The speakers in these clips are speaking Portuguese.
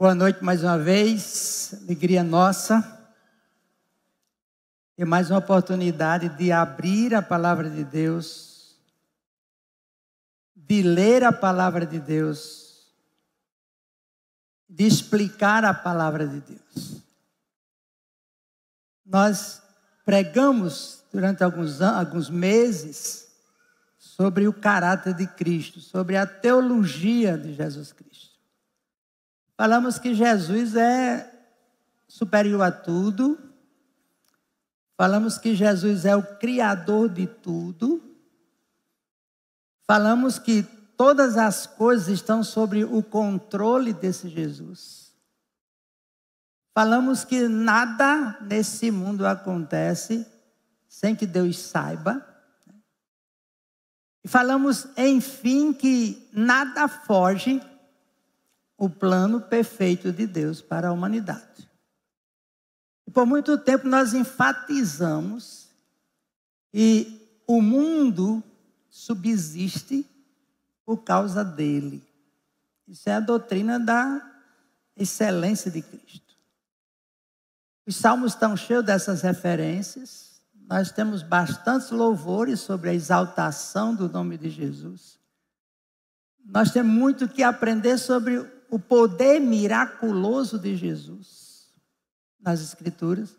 Boa noite mais uma vez, alegria nossa. E mais uma oportunidade de abrir a palavra de Deus, de ler a palavra de Deus, de explicar a palavra de Deus. Nós pregamos durante alguns meses sobre o caráter de Cristo, sobre a teologia de Jesus Cristo. Falamos que Jesus é superior a tudo. Falamos que Jesus é o Criador de tudo. Falamos que todas as coisas estão sob o controle desse Jesus. Falamos que nada nesse mundo acontece sem que Deus saiba. E falamos, enfim, que nada foge o plano perfeito de Deus para a humanidade. E por muito tempo nós enfatizamos que o mundo subsiste por causa dele. Isso é a doutrina da excelência de Cristo. Os salmos estão cheios dessas referências. Nós temos bastantes louvores sobre a exaltação do nome de Jesus. Nós temos muito que aprender sobre o poder miraculoso de Jesus nas Escrituras.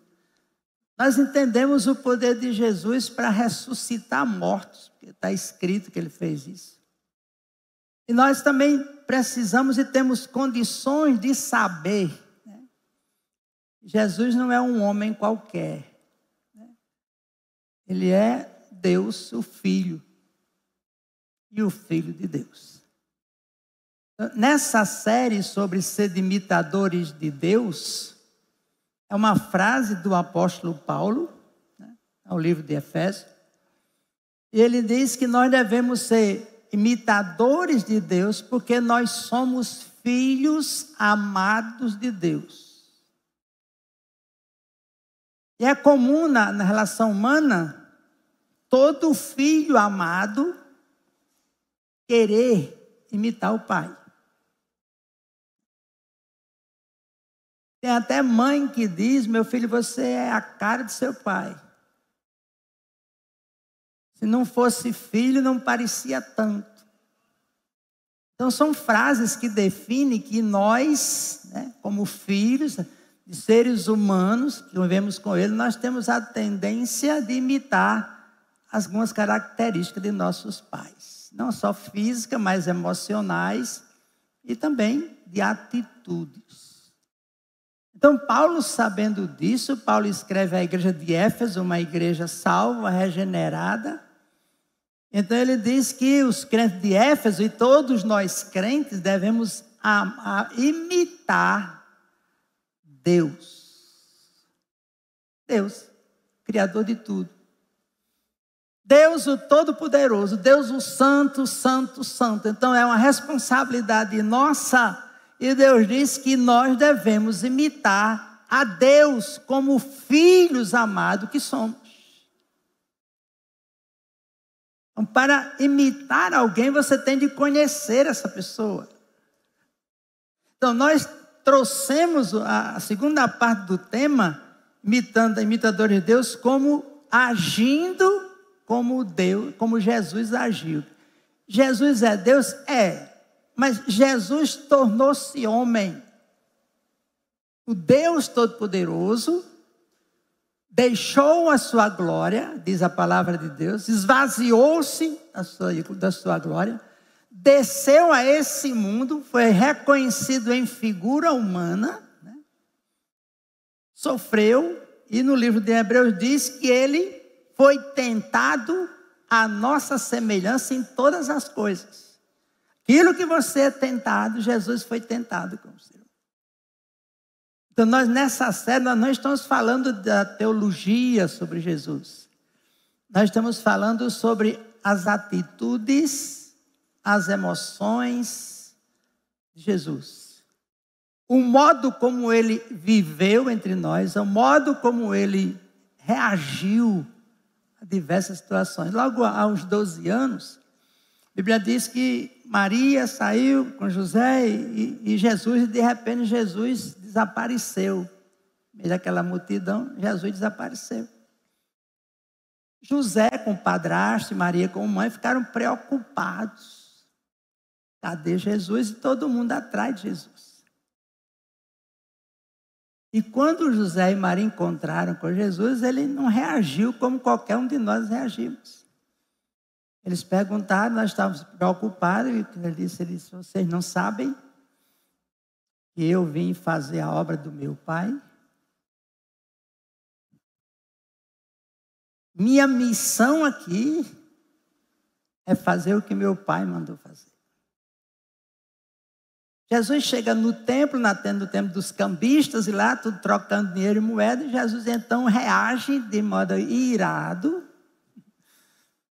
Nós entendemos o poder de Jesus para ressuscitar mortos, porque está escrito que ele fez isso. E nós também precisamos e temos condições de saber, né? Jesus não é um homem qualquer, né? Ele é Deus, o Filho, e o Filho de Deus. Nessa série sobre ser imitadores de Deus, é uma frase do apóstolo Paulo, né, ao livro de Efésios, e ele diz que nós devemos ser imitadores de Deus porque nós somos filhos amados de Deus. E é comum na relação humana, todo filho amado querer imitar o pai. Tem até mãe que diz, meu filho, você é a cara de seu pai. Se não fosse filho, não parecia tanto. Então são frases que definem que nós, né, como filhos de seres humanos, que vivemos com ele, nós temos a tendência de imitar algumas características de nossos pais. Não só físicas, mas emocionais e também de atitudes. Então, Paulo, sabendo disso, Paulo escreve à igreja de Éfeso, uma igreja salva, regenerada. Então, ele diz que os crentes de Éfeso e todos nós crentes devemos imitar Deus. Deus, Criador de tudo. Deus o Todo-Poderoso, Deus o Santo, Santo, Santo. Então, é uma responsabilidade nossa. E Deus diz que nós devemos imitar a Deus como filhos amados que somos. Então, para imitar alguém, você tem de conhecer essa pessoa. Então, nós trouxemos a segunda parte do tema, imitadores de Deus, como agindo como Deus, como Jesus agiu. Jesus é Deus? É. Mas Jesus tornou-se homem. O Deus Todo-Poderoso deixou a sua glória, diz a palavra de Deus, esvaziou-se da sua glória, desceu a esse mundo, foi reconhecido em figura humana, né? Sofreu, e no livro de Hebreus diz que ele foi tentado à nossa semelhança em todas as coisas. Aquilo que você é tentado, Jesus foi tentado como ser humano. Então, nós nessa série, nós não estamos falando da teologia sobre Jesus. Nós estamos falando sobre as atitudes, as emoções de Jesus. O modo como ele viveu entre nós, o modo como ele reagiu a diversas situações. Logo aos 12 anos, a Bíblia diz que Maria saiu com José e Jesus, e de repente Jesus desapareceu. No meio daquela multidão, Jesus desapareceu. José com o padrasto e Maria com a mãe ficaram preocupados. Cadê Jesus? E todo mundo atrás de Jesus. E quando José e Maria encontraram com Jesus, ele não reagiu como qualquer um de nós reagimos. Eles perguntaram, nós estávamos preocupados, e ele disse, vocês não sabem que eu vim fazer a obra do meu Pai? Minha missão aqui é fazer o que meu Pai mandou fazer. Jesus chega no templo, no templo dos cambistas, e lá tudo trocando dinheiro e moeda, e Jesus então reage de modo irado,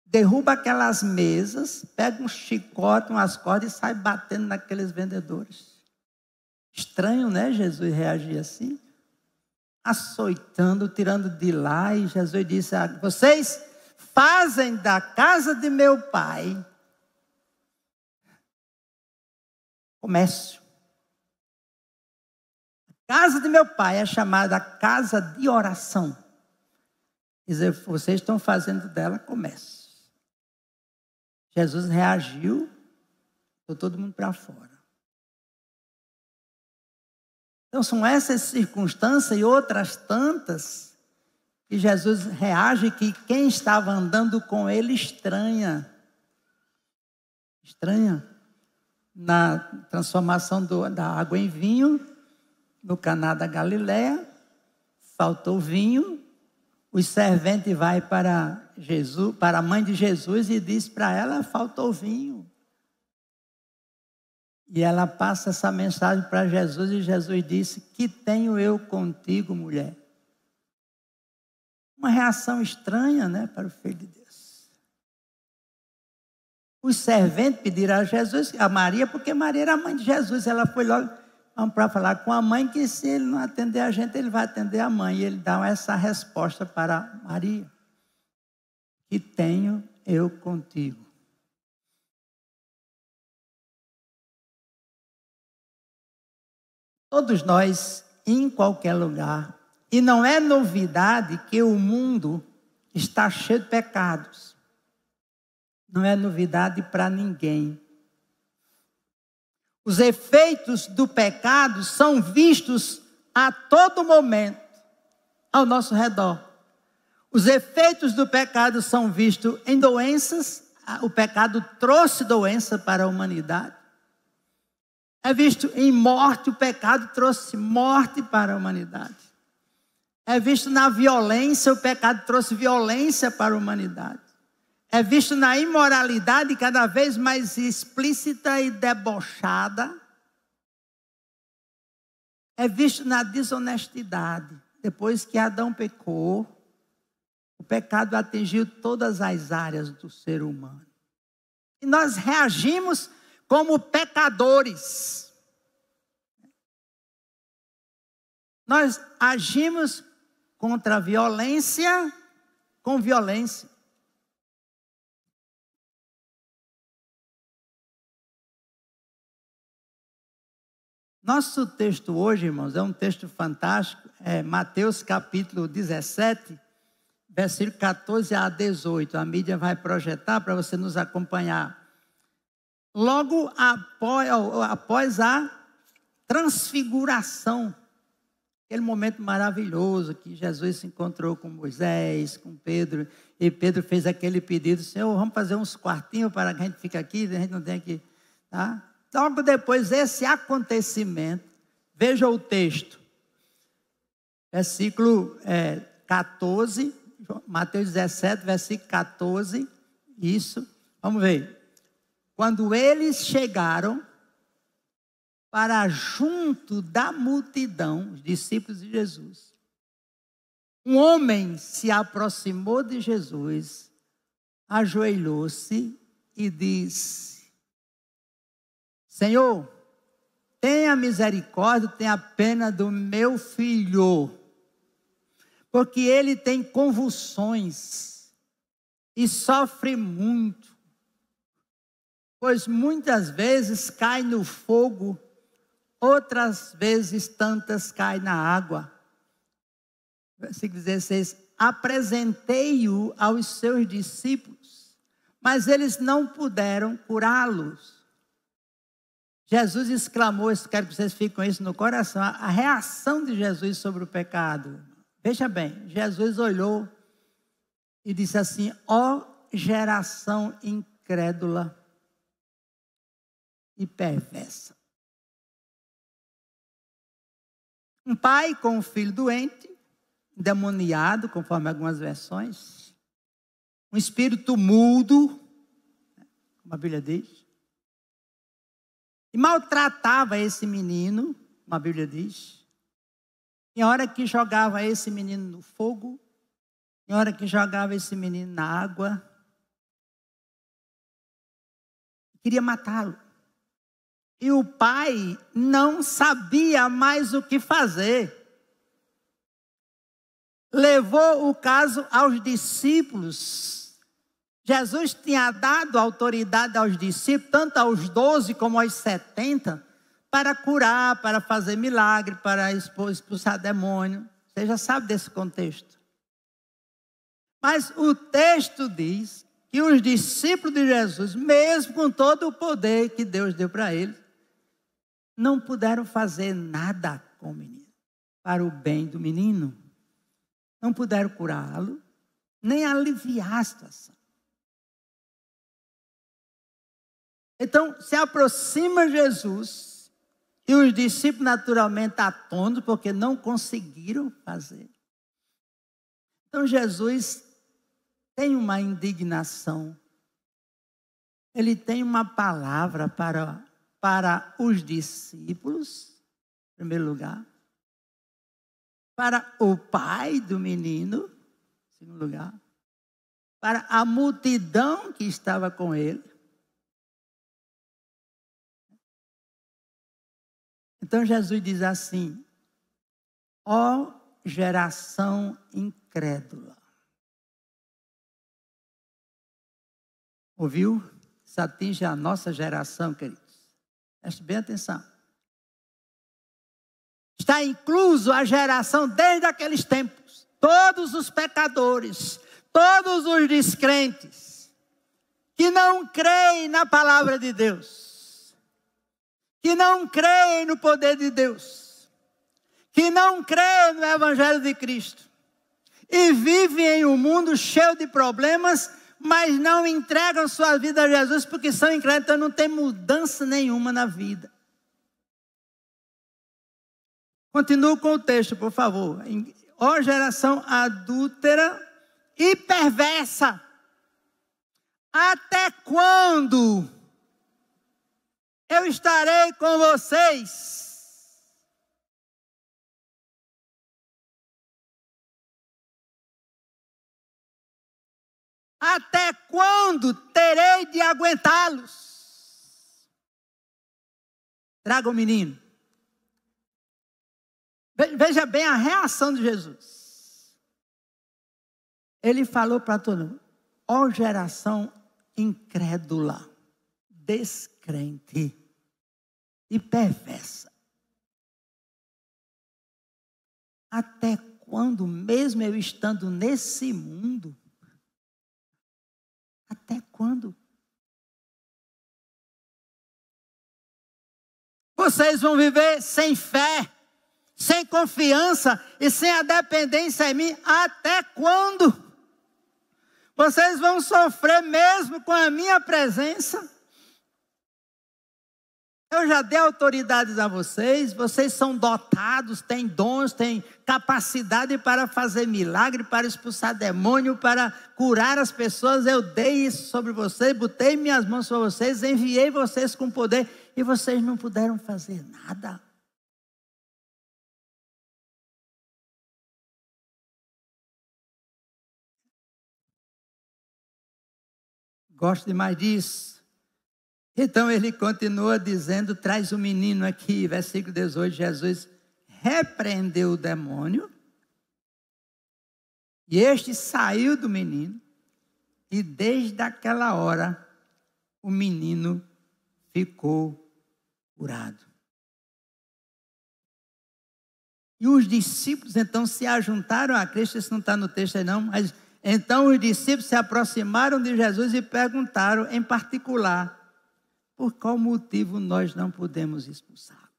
derruba aquelas mesas, pega um chicote, umas cordas e sai batendo naqueles vendedores. Estranho, né, Jesus reagir assim? Açoitando, tirando de lá, e Jesus disse, vocês fazem da casa de meu Pai comércio. A casa de meu Pai é chamada casa de oração. Quer dizer, vocês estão fazendo dela comércio. Jesus reagiu, botou todo mundo para fora. Então são essas circunstâncias e outras tantas que Jesus reage, que quem estava andando com ele estranha. Estranha. Na transformação da água em vinho, no Caná da Galileia, faltou vinho, o servente vai para Jesus, para a mãe de Jesus e diz para ela, faltou vinho. E ela passa essa mensagem para Jesus e Jesus disse, que tenho eu contigo, mulher? Uma reação estranha, né, para o Filho de Deus. Os serventes pediram a Jesus, a Maria, porque Maria era a mãe de Jesus. Ela foi logo para falar com a mãe, que se ele não atender a gente, ele vai atender a mãe. E ele dá essa resposta para Maria. Que tenho eu contigo. Todos nós, em qualquer lugar, e não é novidade que o mundo está cheio de pecados. Não é novidade para ninguém. Os efeitos do pecado são vistos a todo momento ao nosso redor. Os efeitos do pecado são vistos em doenças. O pecado trouxe doença para a humanidade. É visto em morte, o pecado trouxe morte para a humanidade. É visto na violência, o pecado trouxe violência para a humanidade. É visto na imoralidade cada vez mais explícita e debochada. É visto na desonestidade. Depois que Adão pecou, o pecado atingiu todas as áreas do ser humano. E nós reagimos como pecadores. Nós agimos contra a violência com violência. Nosso texto hoje, irmãos, é um texto fantástico. É Mateus capítulo 17, versículo 14 a 18. A mídia vai projetar para você nos acompanhar. Logo após a transfiguração, aquele momento maravilhoso que Jesus se encontrou com Moisés, com Pedro, e Pedro fez aquele pedido, Senhor, vamos fazer uns quartinhos para que a gente fique aqui, a gente não tem que... Tá? Logo depois desse acontecimento, veja o texto, versículo 14, Mateus 17, versículo 14, isso, vamos ver. Quando eles chegaram para junto da multidão, os discípulos de Jesus, um homem se aproximou de Jesus, ajoelhou-se e disse, Senhor, tenha misericórdia, tenha pena do meu filho, porque ele tem convulsões e sofre muito. pois muitas vezes cai no fogo, outras vezes tantas cai na água. Versículo 16, apresentei-o aos seus discípulos, mas eles não puderam curá-los. Jesus exclamou, eu quero que vocês fiquem com isso no coração, a reação de Jesus sobre o pecado. Veja bem, Jesus olhou e disse assim, ó geração incrédula e perversa. Um pai com um filho doente, endemoniado, conforme algumas versões, um espírito mudo, como a Bíblia diz, e maltratava esse menino, como a Bíblia diz, em hora que jogava esse menino no fogo, em hora que jogava esse menino na água, queria matá-lo. E o pai não sabia mais o que fazer. Levou o caso aos discípulos. Jesus tinha dado autoridade aos discípulos, tanto aos 12 como aos 70, para curar, para fazer milagre, para expulsar demônio. Você já sabe desse contexto. Mas o texto diz que os discípulos de Jesus, mesmo com todo o poder que Deus deu para eles, não puderam fazer nada com o menino, para o bem do menino. Não puderam curá-lo, nem aliviar a situação. Então, se aproxima Jesus, e os discípulos naturalmente atônitos, porque não conseguiram fazer. Então, Jesus tem uma indignação. Ele tem uma palavra para os discípulos, em primeiro lugar. Para o pai do menino, em segundo lugar. Para a multidão que estava com ele. Então Jesus diz assim, ó geração incrédula. Ouviu? Isso atinge a nossa geração, queridos. Preste bem atenção. Está incluso a geração desde aqueles tempos. Todos os pecadores, todos os descrentes, que não creem na palavra de Deus. Que não creem no poder de Deus, que não creem no Evangelho de Cristo, e vivem em um mundo cheio de problemas, mas não entregam sua vida a Jesus, porque são incrédulos, então não tem mudança nenhuma na vida. Continuo com o texto, por favor. Ó geração adúltera e perversa, até quando eu estarei com vocês? Até quando terei de aguentá-los? Traga o menino. Veja bem a reação de Jesus. Ele falou para todo mundo, ó geração incrédula, descrente e perversa. Até quando, mesmo eu estando nesse mundo, até quando? Vocês vão viver sem fé, sem confiança e sem a dependência em mim, até quando? Vocês vão sofrer mesmo com a minha presença? Eu já dei autoridades a vocês, vocês são dotados, têm dons, têm capacidade para fazer milagre, para expulsar demônio, para curar as pessoas. Eu dei isso sobre vocês, botei minhas mãos sobre vocês, enviei vocês com poder e vocês não puderam fazer nada. Gosto demais disso. Então ele continua dizendo, traz o menino aqui, versículo 18, Jesus repreendeu o demônio, e este saiu do menino, e desde aquela hora o menino ficou curado. E os discípulos então se ajuntaram a Cristo, isso não está no texto aí não, mas então os discípulos se aproximaram de Jesus e perguntaram em particular, por qual motivo nós não podemos expulsar?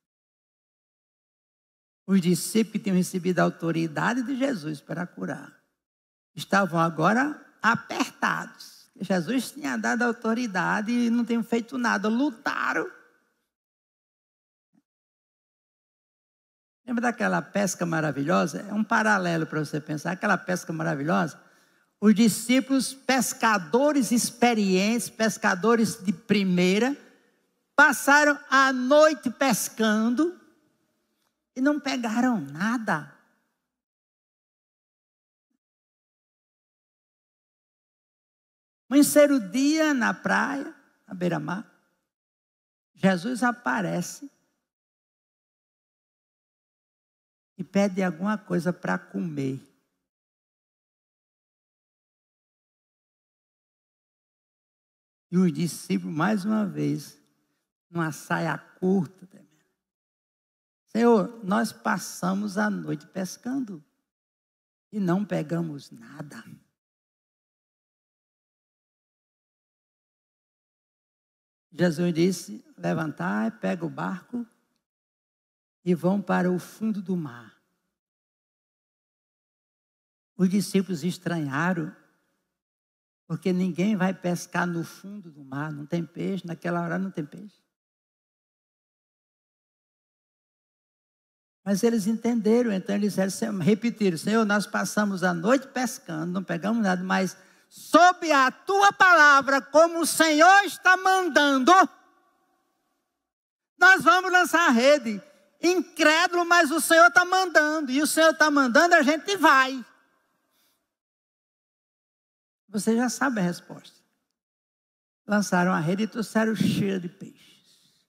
Os discípulos que tinham recebido a autoridade de Jesus para curar, estavam agora apertados. Jesus tinha dado autoridade e não tinham feito nada, lutaram. Lembra daquela pesca maravilhosa? É um paralelo para você pensar. Aquela pesca maravilhosa. Os discípulos, pescadores experientes, pescadores de primeira, passaram a noite pescando e não pegaram nada. Amanheceram o dia na praia, na beira-mar. Jesus aparece e pede alguma coisa para comer. E os discípulos, mais uma vez, numa saia curta, Senhor, nós passamos a noite pescando e não pegamos nada. Jesus disse, levantai, pega o barco e vão para o fundo do mar. Os discípulos estranharam, porque ninguém vai pescar no fundo do mar, não tem peixe, naquela hora não tem peixe. Mas eles entenderam, então eles repetiram, Senhor, nós passamos a noite pescando, não pegamos nada, mas sob a tua palavra, como o Senhor está mandando, nós vamos lançar a rede. Incrédulo, mas o Senhor está mandando, e o Senhor está mandando, a gente vai. Você já sabe a resposta. Lançaram a rede e trouxeram cheia de peixes.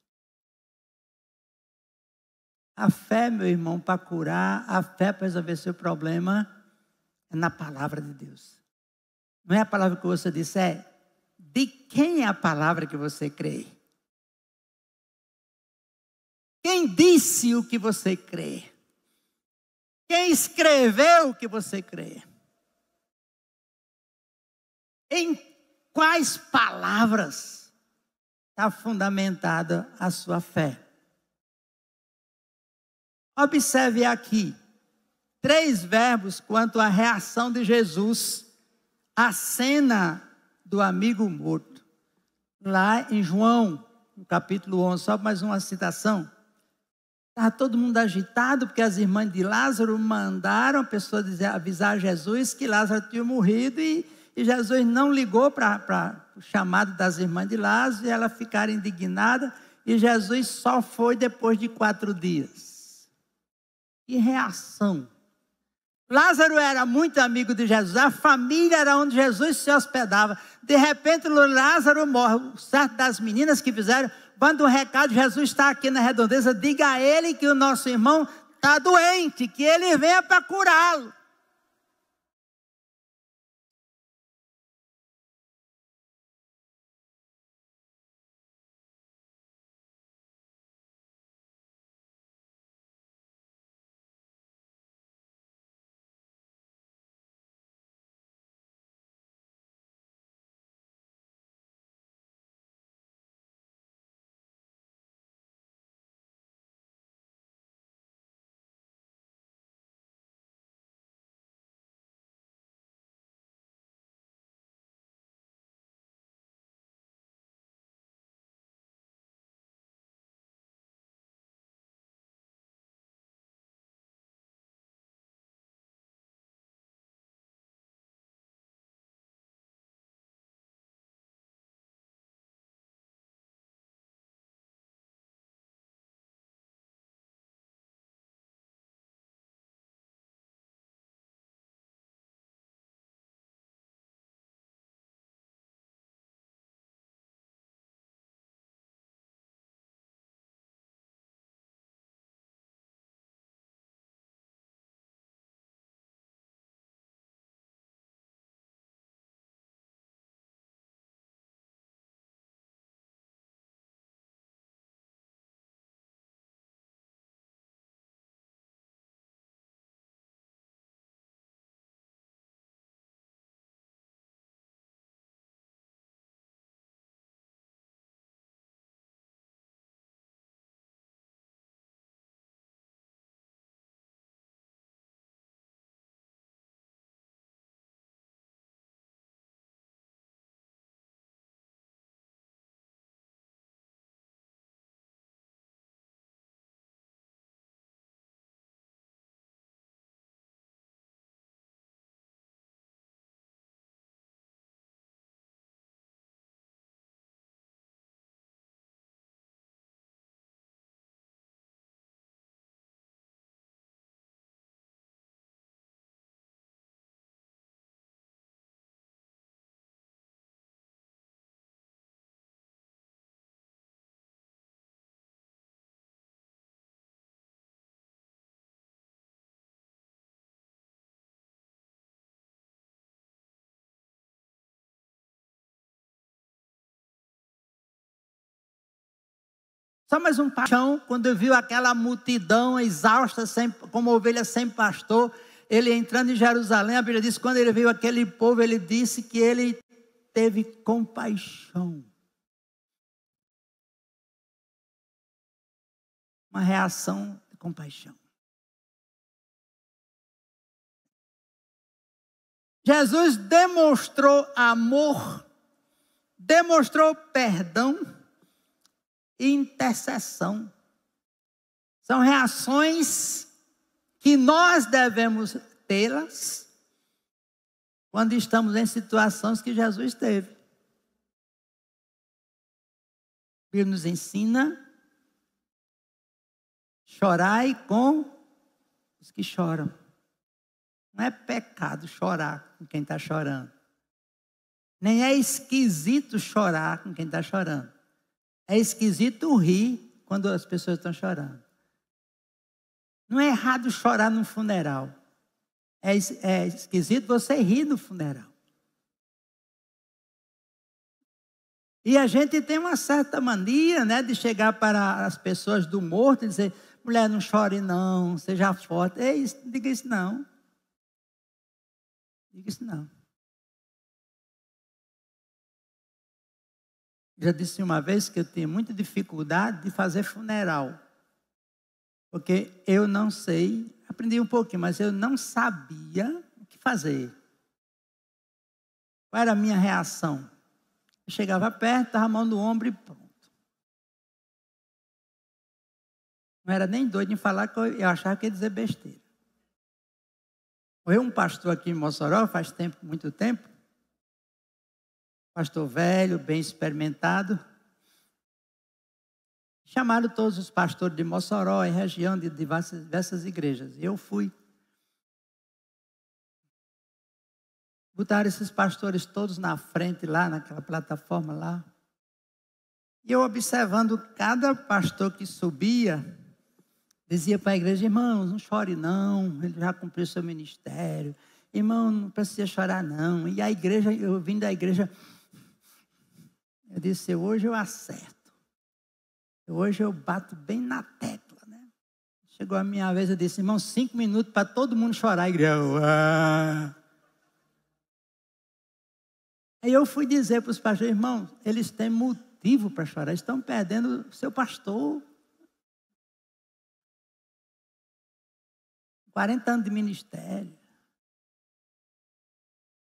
A fé, meu irmão, para curar, a fé para resolver seu problema é na palavra de Deus. Não é a palavra que você disse, é de quem é a palavra que você crê. Quem disse o que você crê? Quem escreveu o que você crê? Em quais palavras está fundamentada a sua fé? Observe aqui 3 verbos quanto à reação de Jesus à cena do amigo morto. Lá em João, no capítulo 11, só mais uma citação. Estava todo mundo agitado, porque as irmãs de Lázaro mandaram a pessoa avisar Jesus que Lázaro tinha morrido e Jesus não ligou para o chamado das irmãs de Lázaro e elas ficaram indignadas e Jesus só foi depois de 4 dias. Que reação! Lázaro era muito amigo de Jesus, a família era onde Jesus se hospedava. De repente, Lázaro morre. Certo das meninas que fizeram, manda um recado, Jesus está aqui na redondeza, diga a ele que o nosso irmão está doente, que ele venha para curá-lo. Só mais um paixão, quando viu aquela multidão exausta, como ovelha sem pastor, ele entrando em Jerusalém, a Bíblia diz que quando ele viu aquele povo, ele disse que ele teve compaixão. Uma reação de compaixão. Jesus demonstrou amor, demonstrou perdão e intercessão. São reações que nós devemos tê-las quando estamos em situações que Jesus teve. Ele nos ensina: chorai com os que choram. Não é pecado chorar com quem está chorando. Nem é esquisito chorar com quem está chorando. É esquisito rir quando as pessoas estão chorando. Não é errado chorar num funeral. É esquisito você rir no funeral. E a gente tem uma certa mania, né, de chegar para as pessoas do morto e dizer: mulher, não chore não, seja forte. É isso, não diga isso não. Diga isso não. Já disse uma vez que eu tinha muita dificuldade de fazer funeral. Porque eu não sei, aprendi um pouquinho, mas eu não sabia o que fazer. Qual era a minha reação? Eu chegava perto, dava a mão no ombro e pronto. Não era nem doido em falar, que eu achava que ia dizer besteira. Morreu um pastor aqui em Mossoró, faz tempo, muito tempo. Pastor velho, bem experimentado. Chamaram todos os pastores de Mossoró e região de diversas igrejas. E eu fui. Botaram esses pastores todos na frente lá, naquela plataforma lá. E eu observando cada pastor que subia, dizia para a igreja: irmãos, não chore não, ele já cumpriu seu ministério. Irmão, não precisa chorar não. E a igreja, eu vim da igreja, eu disse: hoje eu acerto. Hoje eu bato bem na tecla, né? Chegou a minha vez, eu disse: irmão, 5 minutos para todo mundo chorar. A igreja, Aí eu fui dizer para os pastores: irmãos, eles têm motivo para chorar, estão perdendo o seu pastor. 40 anos de ministério.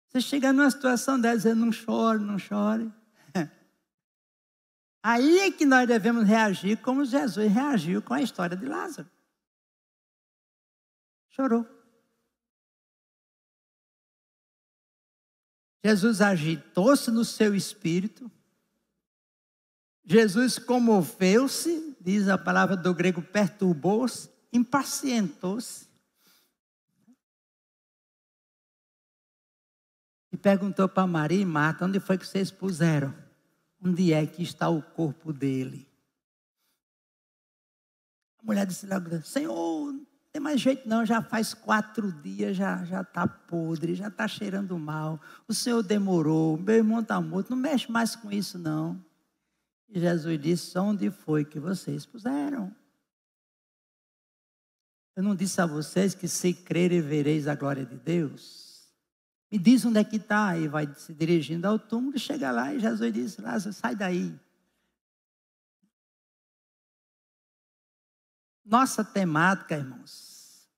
Você chega numa situação dessa, dizendo: não chore, não chore. Aí é que nós devemos reagir como Jesus reagiu com a história de Lázaro. Chorou. Jesus agitou-se no seu espírito. Jesus comoveu-se, diz a palavra do grego, perturbou-se, impacientou-se. E perguntou para Maria e Marta: onde foi que vocês puseram? Onde é que está o corpo dele? A mulher disse logo: Senhor, não tem mais jeito não, já faz 4 dias, já está podre, já está cheirando mal. O Senhor demorou, meu irmão está morto, não mexe mais com isso não. E Jesus disse: onde foi que vocês puseram? Eu não disse a vocês que se crerem vereis a glória de Deus? Me diz onde é que está. E vai se dirigindo ao túmulo, chega lá e Jesus disse: Lázaro, sai daí. Nossa temática, irmãos,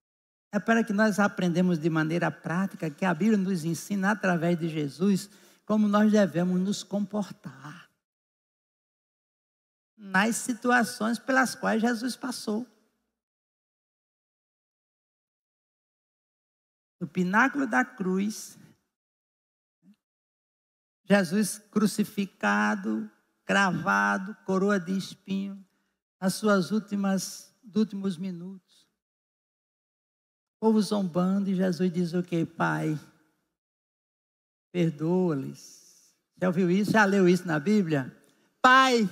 é para que nós aprendamos de maneira prática, que a Bíblia nos ensina através de Jesus, como nós devemos nos comportar nas situações pelas quais Jesus passou. No pináculo da cruz, Jesus crucificado, cravado, coroa de espinho, nas suas últimos minutos. O povo zombando, e Jesus diz o quê? Pai, perdoa-lhes. Já ouviu isso? Já leu isso na Bíblia? Pai,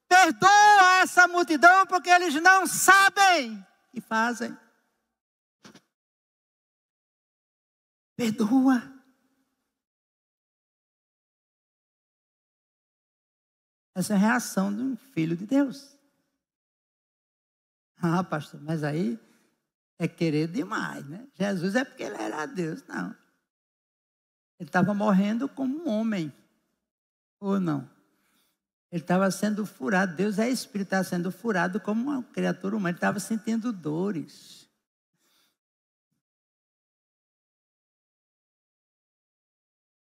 perdoa essa multidão, porque eles não sabem o que fazem. Perdoa. Essa é a reação de um filho de Deus. Ah, pastor, mas aí é querer demais, né? Jesus é porque ele era Deus. Não. Ele estava morrendo como um homem. Ou não? Ele estava sendo furado. Deus é espírito, estava sendo furado como uma criatura humana. Ele estava sentindo dores.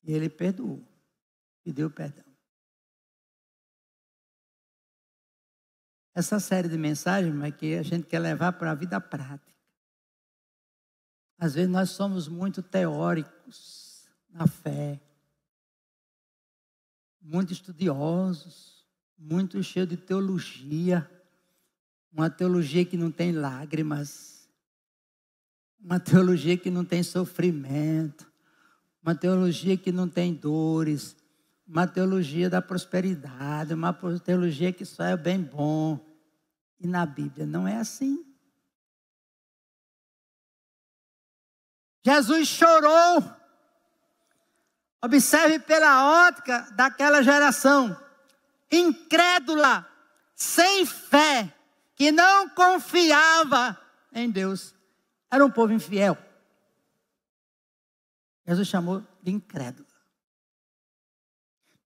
E ele perdoou. Pediu perdão. Essa série de mensagens é que a gente quer levar para a vida prática. Às vezes nós somos muito teóricos na fé, muito estudiosos, muito cheios de teologia, uma teologia que não tem lágrimas, uma teologia que não tem sofrimento, uma teologia que não tem dores, uma teologia da prosperidade, uma teologia que só é bem bom. E na Bíblia não é assim. Jesus chorou. Observe pela ótica daquela geração incrédula, sem fé, que não confiava em Deus. Era um povo infiel. Jesus chamou de incrédula.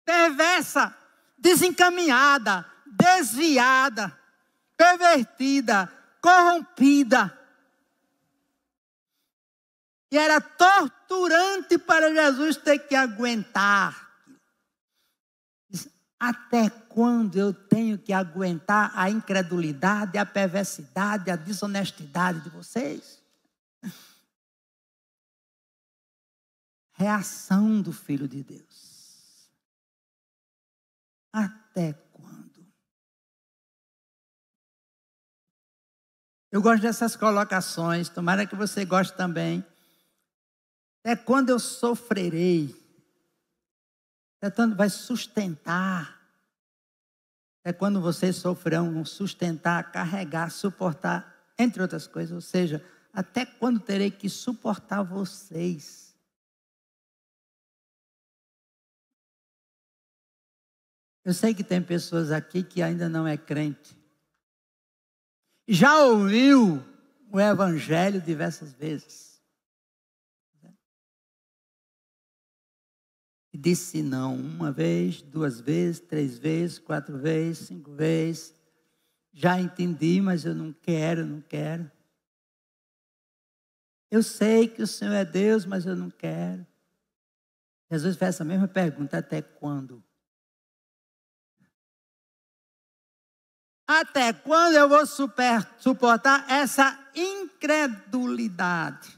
Perversa, desencaminhada, desviada, pervertida, corrompida. E era torturante para Jesus ter que aguentar. Até quando eu tenho que aguentar a incredulidade, a perversidade, a desonestidade de vocês? Reação do Filho de Deus. Até quando? Eu gosto dessas colocações, tomara que você goste também. Até quando eu sofrerei? Até quando vai sustentar? Até quando vocês sofrerão sustentar, carregar, suportar, entre outras coisas. Ou seja, até quando terei que suportar vocês? Eu sei que tem pessoas aqui que ainda não é crente. Já ouviu o evangelho diversas vezes. E disse não, uma vez, duas vezes, três vezes, quatro vezes, cinco vezes. Já entendi, mas eu não quero, não quero. Eu sei que o Senhor é Deus, mas eu não quero. Jesus fez essa mesma pergunta, até quando? Até quando eu vou suportar essa incredulidade?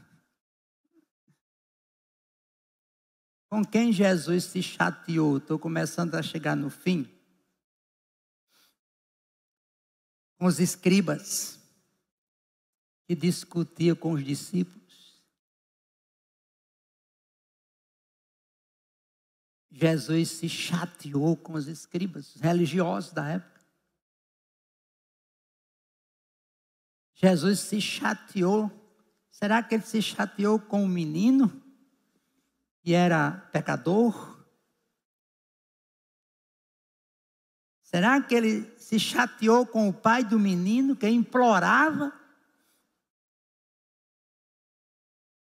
Com quem Jesus se chateou? Estou começando a chegar no fim. Com os escribas, que discutiam com os discípulos. Jesus se chateou com os escribas, os religiosos da época. Jesus se chateou. Será que ele se chateou com o menino que era pecador? Será que ele se chateou com o pai do menino que implorava?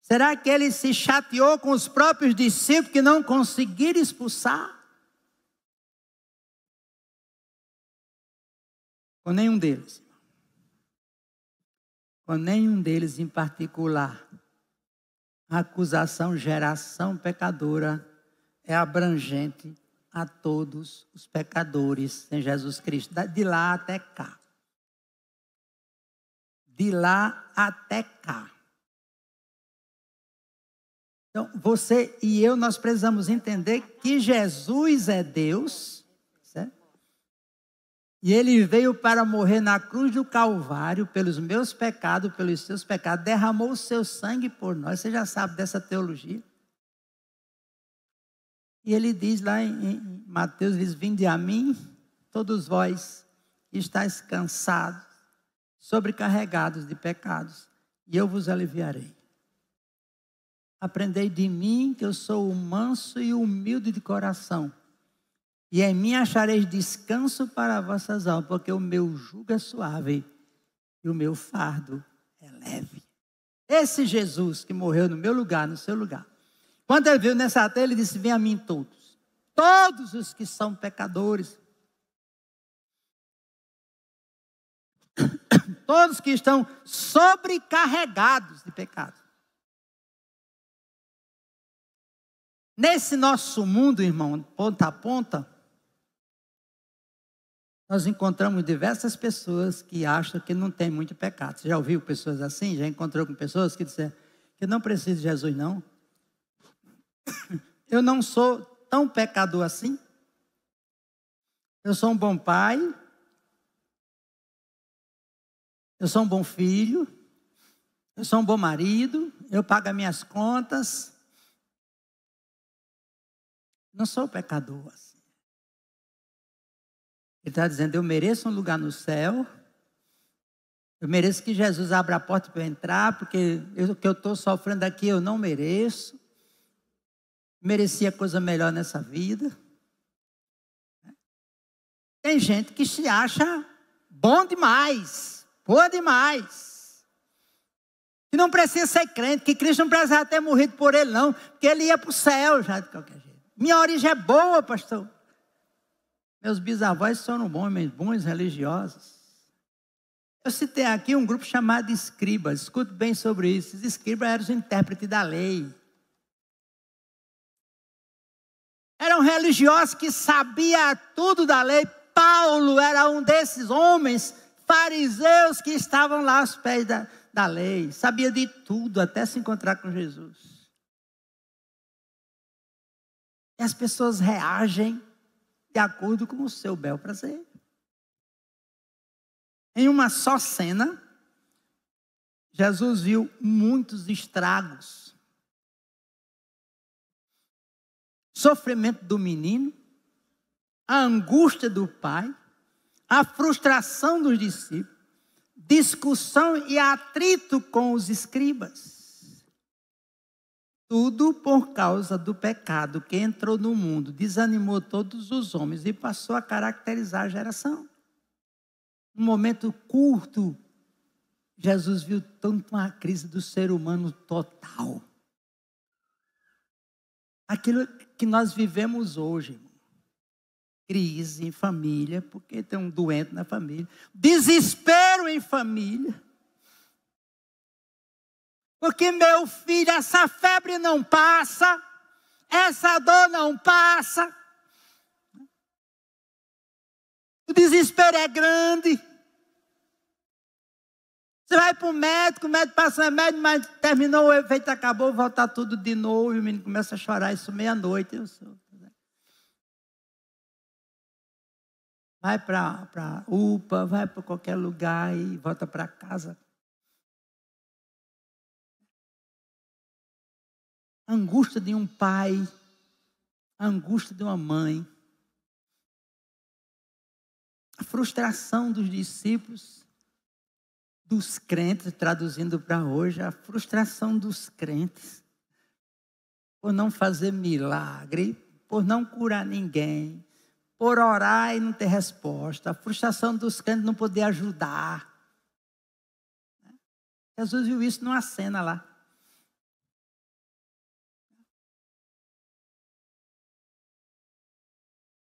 Será que ele se chateou com os próprios discípulos que não conseguiram expulsar? Com nenhum deles. Com nenhum deles em particular. A acusação geração pecadora é abrangente a todos os pecadores em Jesus Cristo, de lá até cá. De lá até cá. Então, você e eu, nós precisamos entender que Jesus é Deus, certo? E Ele veio para morrer na cruz do Calvário, pelos meus pecados, pelos seus pecados, derramou o seu sangue por nós. Você já sabe dessa teologia. E Ele diz lá em Mateus, diz, vinde a mim, todos vós que estáis cansados, sobrecarregados de pecados, e eu vos aliviarei. Aprendei de mim, que eu sou o manso e humilde de coração, e em mim achareis descanso para vossas almas, porque o meu jugo é suave e o meu fardo é leve. Esse Jesus que morreu no meu lugar, no seu lugar. Quando ele veio nessa terra, ele disse: vem a mim todos. Todos os que são pecadores. Todos que estão sobrecarregados de pecado. Nesse nosso mundo, irmão, ponta a ponta, nós encontramos diversas pessoas que acham que não tem muito pecado. Você já ouviu pessoas assim? Já encontrou com pessoas que disseram que não precisa de Jesus, não? Eu não sou tão pecador assim. Eu sou um bom pai. Eu sou um bom filho. Eu sou um bom marido. Eu pago as minhas contas. Não sou pecador assim. Ele está dizendo: eu mereço um lugar no céu. Eu mereço que Jesus abra a porta para eu entrar, porque o que eu estou sofrendo aqui eu não mereço. Merecia coisa melhor nessa vida. Tem gente que se acha bom demais, boa demais. Que não precisa ser crente, que Cristo não precisava ter morrido por ele não, porque ele ia para o céu já de qualquer jeito. Minha origem é boa, pastor. Meus bisavós foram bons religiosos. Eu citei aqui um grupo chamado escribas. Escute bem sobre isso. Os escribas eram os intérpretes da lei. Eram religiosos que sabiam tudo da lei. Paulo era um desses homens fariseus que estavam lá aos pés da lei. Sabia de tudo, até se encontrar com Jesus. E as pessoas reagem de acordo com o seu bel prazer. Em uma só cena, Jesus viu muitos estragos. Sofrimento do menino, a angústia do pai, a frustração dos discípulos, discussão e atrito com os escribas. Tudo por causa do pecado que entrou no mundo, desanimou todos os homens e passou a caracterizar a geração. Num momento curto, Jesus viu tanto uma crise do ser humano total. Aquilo que nós vivemos hoje, irmão. Crise em família, porque tem um doente na família. Desespero em família. Porque, meu filho, essa febre não passa, essa dor não passa. O desespero é grande. Você vai para o médico passa o remédio, mas terminou, o efeito acabou, volta tudo de novo, e o menino começa a chorar, isso meia-noite. Vai para UPA, vai para qualquer lugar e volta para casa. A angústia de um pai, a angústia de uma mãe, a frustração dos discípulos, dos crentes, traduzindo para hoje, a frustração dos crentes, por não fazer milagre, por não curar ninguém, por orar e não ter resposta, a frustração dos crentes não poder ajudar. Jesus viu isso numa cena lá.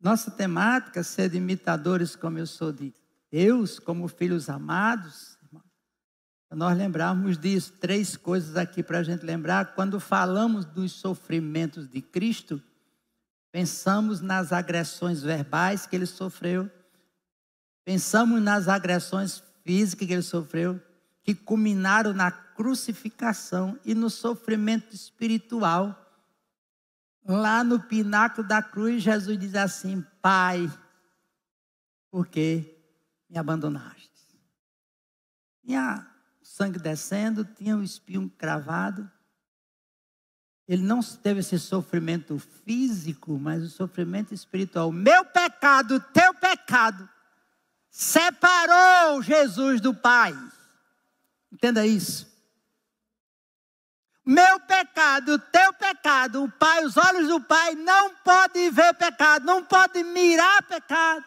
Nossa temática, ser imitadores como eu sou de Deus, como filhos amados. Nós lembrarmos disso, 3 coisas aqui para a gente lembrar. Quando falamos dos sofrimentos de Cristo, pensamos nas agressões verbais que ele sofreu, pensamos nas agressões físicas que ele sofreu, que culminaram na crucificação e no sofrimento espiritual. Lá no pináculo da cruz, Jesus diz assim: Pai, por que me abandonaste? Tinha sangue descendo, tinha o espinho cravado. Ele não teve esse sofrimento físico, mas o sofrimento espiritual. Meu pecado, teu pecado, separou Jesus do Pai. Entenda isso. Meu pecado, teu pecado, o Pai, os olhos do Pai não podem ver pecado, não podem mirar pecado.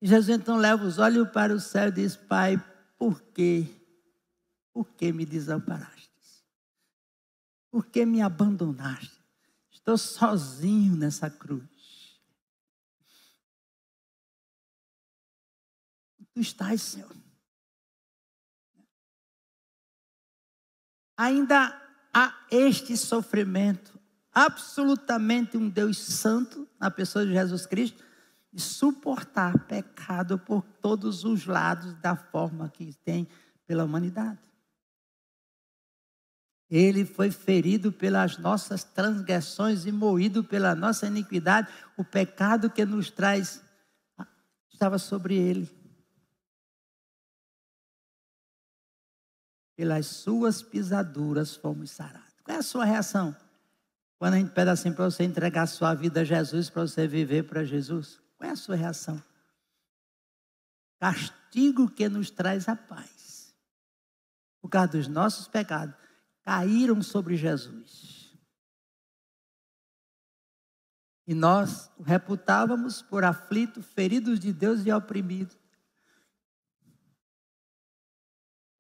E Jesus então leva os olhos para o céu e diz: Pai, por quê? Por que me desamparaste? Por que me abandonaste? Estou sozinho nessa cruz. Tu estás, Senhor. Ainda há este sofrimento, absolutamente um Deus santo, na pessoa de Jesus Cristo, de suportar pecado por todos os lados da forma que tem pela humanidade. Ele foi ferido pelas nossas transgressões e moído pela nossa iniquidade. O pecado que nos traz estava sobre ele. Pelas suas pisaduras fomos sarados. Qual é a sua reação? Quando a gente pede assim para você entregar a sua vida a Jesus, para você viver para Jesus, qual é a sua reação? Castigo que nos traz a paz. Por causa dos nossos pecados, caíram sobre Jesus. E nós o reputávamos por aflito, ferido de Deus e oprimido.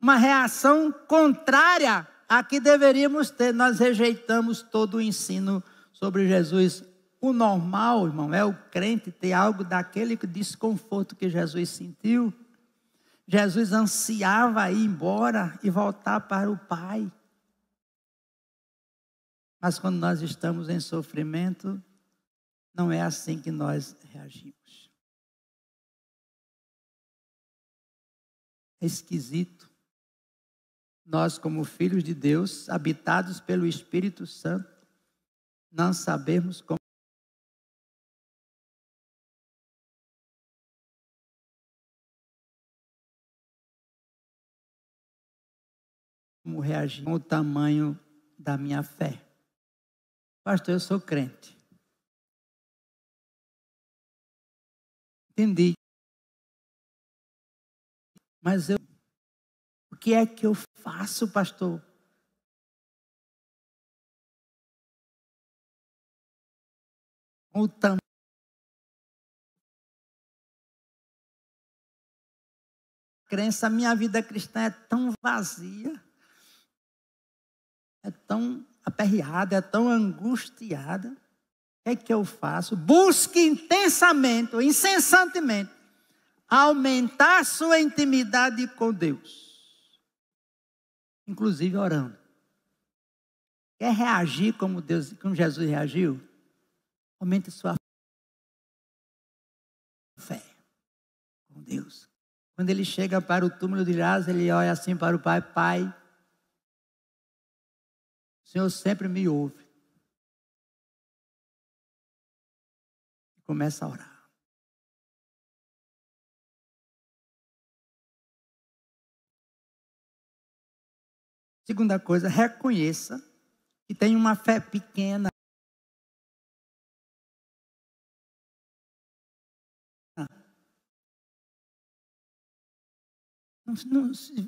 Uma reação contrária à que deveríamos ter. Nós rejeitamos todo o ensino sobre Jesus. O normal, irmão, é o crente ter algo daquele desconforto que Jesus sentiu. Jesus ansiava ir embora e voltar para o Pai. Mas quando nós estamos em sofrimento, não é assim que nós reagimos. É esquisito. Nós, como filhos de Deus, habitados pelo Espírito Santo, não sabemos como reagir com o tamanho da minha fé. Pastor, eu sou crente. Entendi. Mas o que é que eu faço, pastor? Com o tamanho. Crença, a minha vida cristã é tão vazia, é tão aperreada, é tão angustiada. O que é que eu faço? Busque intensamente, ou incessantemente, aumentar sua intimidade com Deus. Inclusive orando. Quer reagir como Jesus reagiu? Aumente sua fé com Deus. Quando ele chega para o túmulo de Lázaro, ele olha assim para o Pai: Pai, o Senhor sempre me ouve. E começa a orar. Segunda coisa, reconheça que tem uma fé pequena.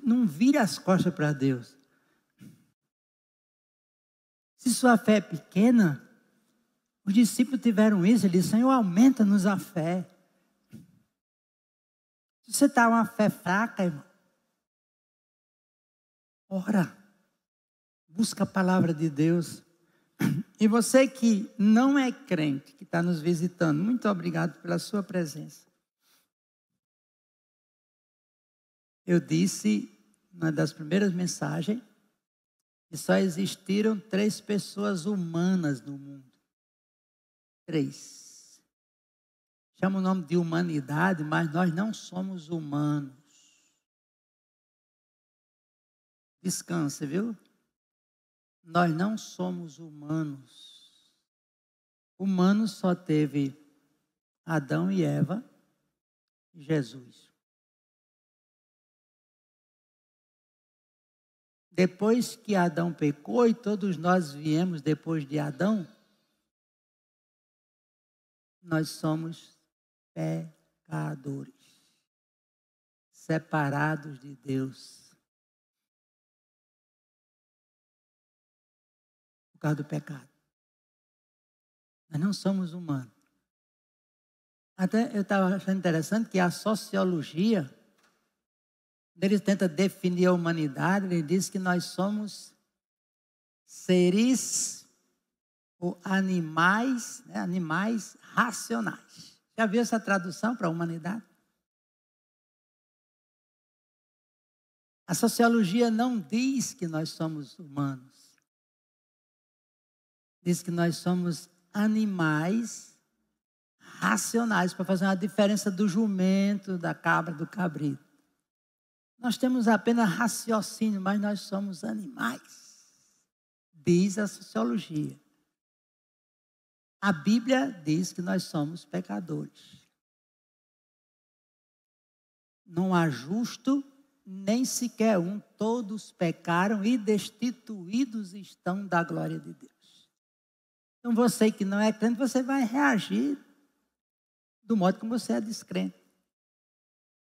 Não vire as costas para Deus. Se sua fé é pequena, os discípulos tiveram isso, ele disse: Senhor, aumenta-nos a fé. Se você está uma fé fraca, irmão, ora, busca a palavra de Deus. E você que não é crente, que está nos visitando, muito obrigado pela sua presença. Eu disse, numa das primeiras mensagens, que só existiram 3 pessoas humanas no mundo. 3. Chama o nome de humanidade, mas nós não somos humanos. Descanse, viu? Nós não somos humanos. Humanos só teve Adão e Eva e Jesus. Depois que Adão pecou e todos nós viemos depois de Adão, nós somos pecadores, separados de Deus, por causa do pecado. Nós não somos humanos. Até eu estava achando interessante que a sociologia, ele tenta definir a humanidade, ele diz que nós somos seres ou animais, né, animais racionais. Já viu essa tradução para a humanidade? A sociologia não diz que nós somos humanos. Diz que nós somos animais racionais, para fazer uma diferença do jumento, da cabra, do cabrito. Nós temos apenas raciocínio, mas nós somos animais, diz a sociologia. A Bíblia diz que nós somos pecadores. Não há justo, nem sequer um, todos pecaram e destituídos estão da glória de Deus. Então você que não é crente, você vai reagir do modo como você é descrente.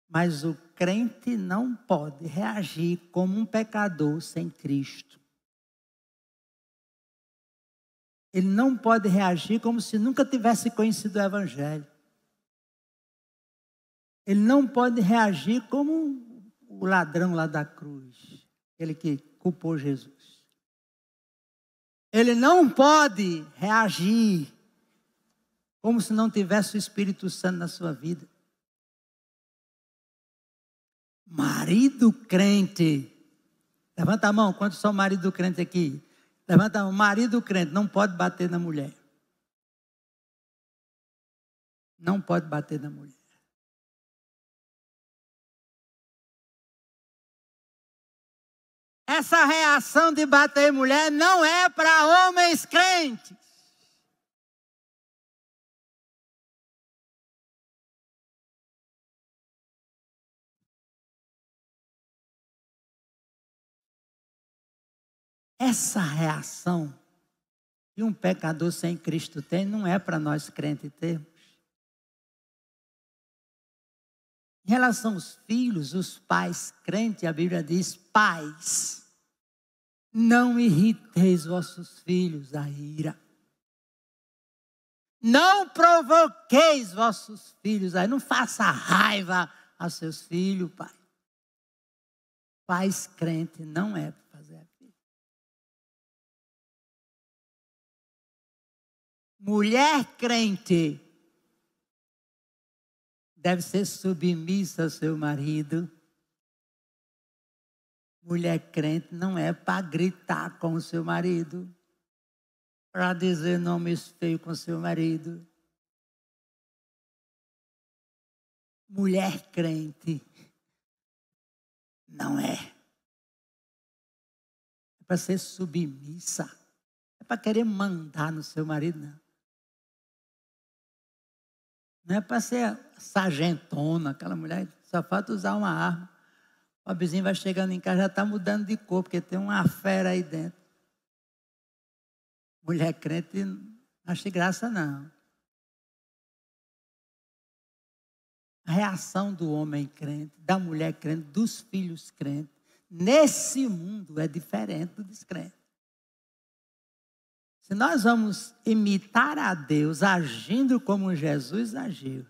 Mas o crente não pode reagir como um pecador sem Cristo. Ele não pode reagir como se nunca tivesse conhecido o Evangelho. Ele não pode reagir como o ladrão lá da cruz, aquele que culpou Jesus. Ele não pode reagir como se não tivesse o Espírito Santo na sua vida. Marido crente, levanta a mão, quantos são marido crente aqui? Levanta a mão, marido crente não pode bater na mulher. Não pode bater na mulher. Essa reação de bater em mulher não é para homens crentes. Essa reação que um pecador sem Cristo tem, não é para nós crentes termos. Em relação aos filhos, os pais crentes, a Bíblia diz, pais, não irriteis vossos filhos a ira. Não provoqueis vossos filhos a ira. Não faça raiva a seus filhos, pai. Pais crentes não é para fazer aquilo. Mulher crente deve ser submissa ao seu marido. Mulher crente não é para gritar com o seu marido, para dizer nomes feios com o seu marido. Mulher crente não é. É para ser submissa. É para querer mandar no seu marido, não. Não é para ser sargentona, aquela mulher só falta usar uma arma. O vizinho vai chegando em casa, já está mudando de cor, porque tem uma fera aí dentro. Mulher crente, não acha graça não. A reação do homem crente, da mulher crente, dos filhos crentes, nesse mundo é diferente do descrente. Se nós vamos imitar a Deus agindo como Jesus agiu,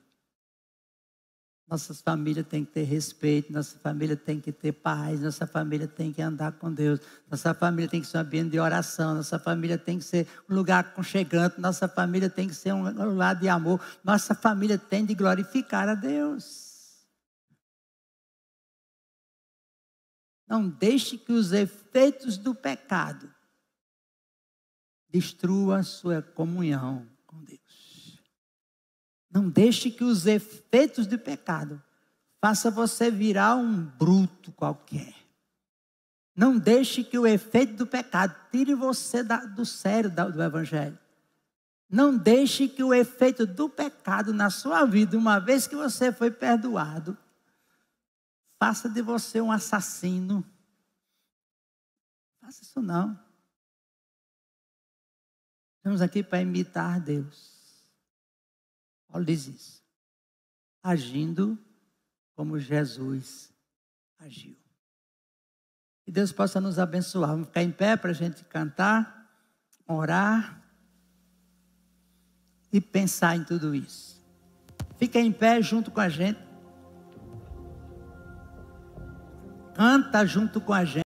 nossas famílias têm que ter respeito, nossa família tem que ter paz, nossa família tem que andar com Deus, nossa família tem que ser um ambiente de oração, nossa família tem que ser um lugar aconchegante, nossa família tem que ser um lugar de amor, nossa família tem de glorificar a Deus. Não deixe que os efeitos do pecado destrua a sua comunhão com Deus. Não deixe que os efeitos do pecado faça você virar um bruto qualquer. Não deixe que o efeito do pecado tire você do sério do Evangelho. Não deixe que o efeito do pecado na sua vida, uma vez que você foi perdoado, faça de você um assassino. Faça isso não. Estamos aqui para imitar Deus. Paulo diz isso. Agindo como Jesus agiu. Que Deus possa nos abençoar. Vamos ficar em pé para a gente cantar, orar e pensar em tudo isso. Fica em pé junto com a gente. Canta junto com a gente.